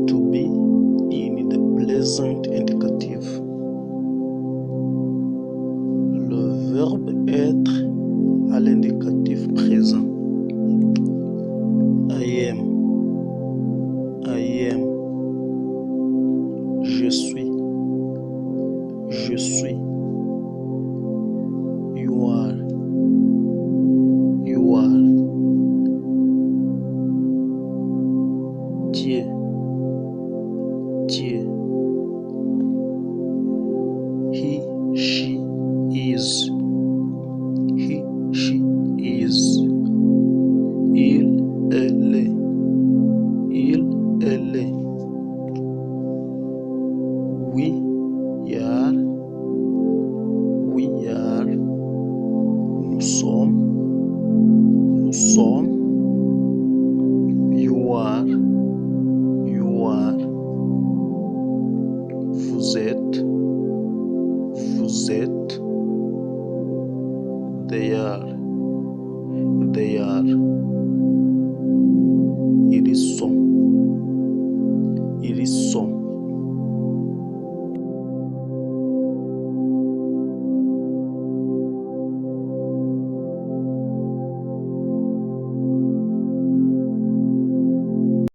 To be in the present indicatif. Le verbe être à l'indicatif présent. I am. Je suis. You are. Tu es. He, she is. Il, elle est. We are. Nous sommes.